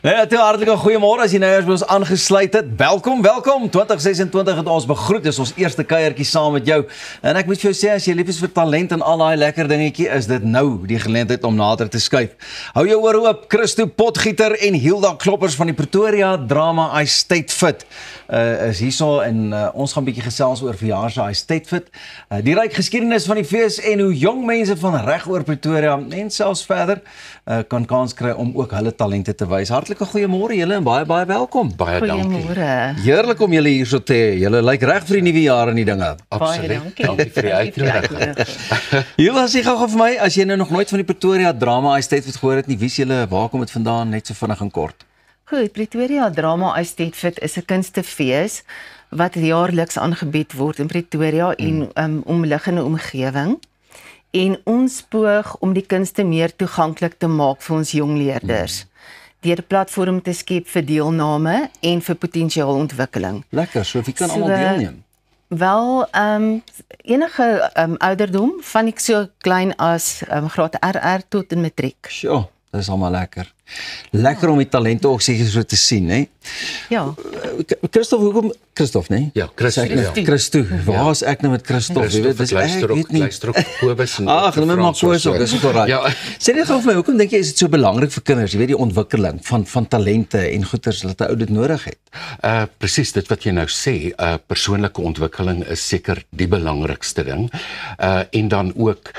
Ja, hartelijk goeiemôre as jy nou eers by ons aangesluit het. Welkom. 2026 het ons begroet. Dis ons eerste kuiertjie saam met jou. En ek moet vir jou sê, as jy lief is vir talent en al daai lekker dingetjie, is dit nou die geleentheid om nader te skuif. Hou jou oor oop. Christo Potgieter en Hilda Kloppers van die Pretoria Drama I State Fit is hierso en ons gaan 'n bietjie gesels oor verjaar se I State Fit. Die ryk geskiedenis van die fees en hoe jong mense van reg oor Pretoria en selfs verder kan kans kry om ook hulle talente te wys. Hartlike goeiemôre julle en baie welkom. Baie dankie. Heerlik om julle hierso te hê. Julle lyk reg vir die nuwe jaar en die dinge. Absoluut. Dankie vir die uitnodiging. Julle sê gou vir my, as jy nou nog nooit van die Pretoria Drama I State Fit gehoor het nie, wie is julle, waar kom dit vandaan, net so vinnig en kort? Goed, Pretoria Drama I State Fit is 'n kunstefees wat jaarliks aangebied word in Pretoria en omliggende omgewing. En ons poog om die kunste meer toeganklik te maak vir ons jong leerders. Deur 'n platform te skep vir deelname en vir potensiaalontwikkeling. Lekker, so wie kan almal deelneem? Wel, enige ouderdom, van ek so klein as graad RR tot in matriek. Sjoe, dis almal lekker. Lekker om die talente ook seker so te sien, hè? Ja. Christof, nee? Ja, Christo. Waar is ek nou met Christof? Jy weet, dis ek weet nie. Kobus en Ag, hulle maak Kobus ook, dis reg. Ja. Sê net gou vir my, hoekom dink jy is dit so belangrik vir kinders, jy weet die ontwikkeling van talente en goeters dat 'n ou dit nodig het? Presies dit wat jy nou sê, persoonlike ontwikkeling is seker die belangrikste ding. En dan ook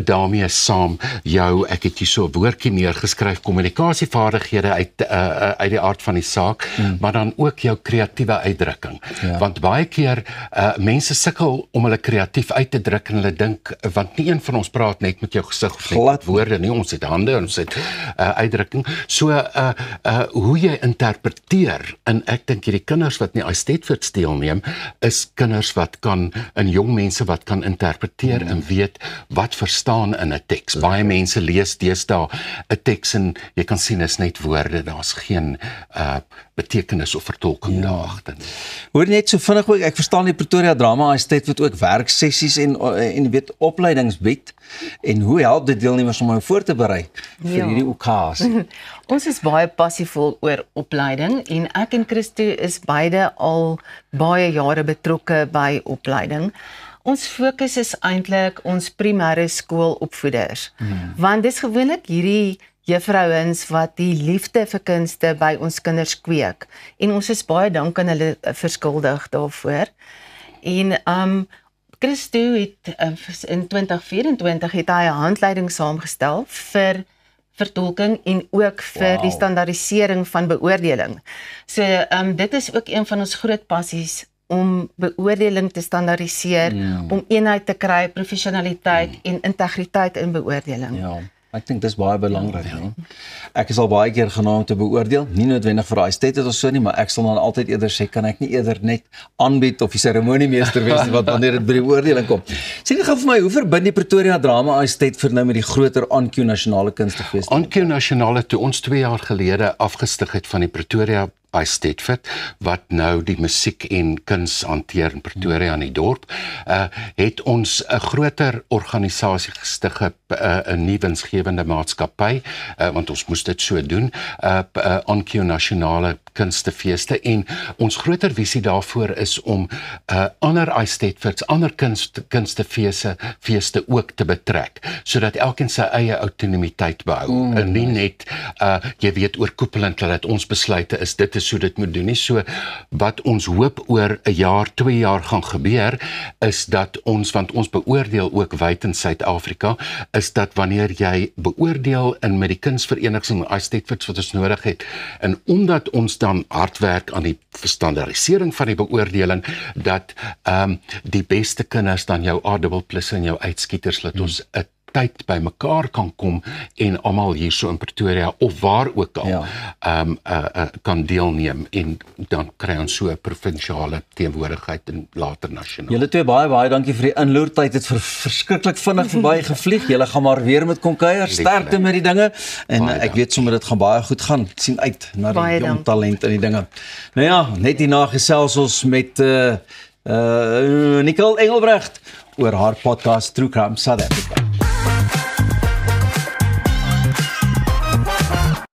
daarmee saam ek het hier so 'n woordjie neergeskryf, kommunikasievaardighede uit die aard van die saak, maar dan ook jou kreatiewe uitdrukking. Ja. Want baie keer mense sukkel om hulle kreatief uit te druk en hulle dink, want nie een van ons praat net met jou gesig of net met woorde nie, ons het hande en ons het uitdrukking. So hoe jy interpreteer, en ek dink hierdie kinders wat nie I State Fit deelneem, is kinders wat kan, en jong mense wat kan interpreteer en weet wat verstaan in 'n teks. Baie mense lees deesdae 'n teks en jy kan sien is net woorde, daar's geen betekenis of vertolking daagter. Hoor net so vinnig ook, ek verstaan die Pretoria Drama I State Fit ook werksessies en weet opleidings bied, en hoe help dit deelnemers om voor te berei vir hierdie OKA's? Ons is baie passievol oor opleiding en ek en Christo is beide al baie jare betrokke by opleiding. Ons fokus is eintlik ons primêre skoolopvoeders, want dis gewoonlik hierdie juffrouens wat die liefde vir kunste by ons kinders kweek. En ons is baie dank aan hulle verskuldig daarvoor. En Christo het in 2024 het hy 'n handleiding saamgestel vir vertolking en ook vir die standaardisering van beoordeling. So dit is ook een van ons groot passies om beoordeling te standaardiseer, om eenheid te kry, professionaliteit en integriteit in beoordeling. Ja. Ek dink dis baie belangrik, nee. Ek is al baie keer genaamd te beoordeel, nie noodwendig vir I State Fit of so nie, maar ek sal dan altyd eerder sê, kan ek nie eerder net aanbied of die seremoniemeester wees nie, wat wanneer dit by die beoordeling kom. Sê net gou vir my, hoe verbind die Pretoria Drama I State Fit nou met die groter ANQ Nasionale Kunstefees? ANQ Nasionale, toe ons 2 jaar gelede afgestig het van die Pretoria I State Fit, wat nou die musiek en kuns hanteer in Pretoria in die dorp, het ons 'n groter organisasie gestig, 'n nuwe winsgewende maatskappy, want ons moes dit so doen, ANQ Nasionale Kunstefeeste, en ons groter visie daarvoor is om ander I State Fits, ander kunstefeeste ook te betrek, sodat elkeen sy eie autonomiteit behou, en nie net, jy weet, oorkoepelend dat ons besluite is, dit is so dit moet doen nie. So wat ons hoop oor 1 jaar, 2 jaar gaan gebeur, is dat ons, want ons beoordeel ook wyd in Suid-Afrika, is dat wanneer jy beoordeel en met die kunsvereniging I State Fits wat ons nodig het, en omdat ons dan hard werk aan die standaardisering van die beoordeling, dat die beste kinders dan jou A++ en jou uitskieters, laat ons 'n tyd by mekaar kan kom en almal hier so in Pretoria of waar ook al kan deelneem, en dan kry ons so 'n provinsiale teenwoordigheid en later nasionaal. Julle twee baie dankie vir die inloertyd. Het verskriklik vinnig verby gevlieg. Julle gaan maar weer met kom kuier. Sterkte met die dinge, en ek weet sommer dit gaan baie goed gaan. Sien uit na die jong talent in die dinge. Nou ja, net hierna gesels ons met Nicole Engelbrecht oor haar podcast True Crime South Africa.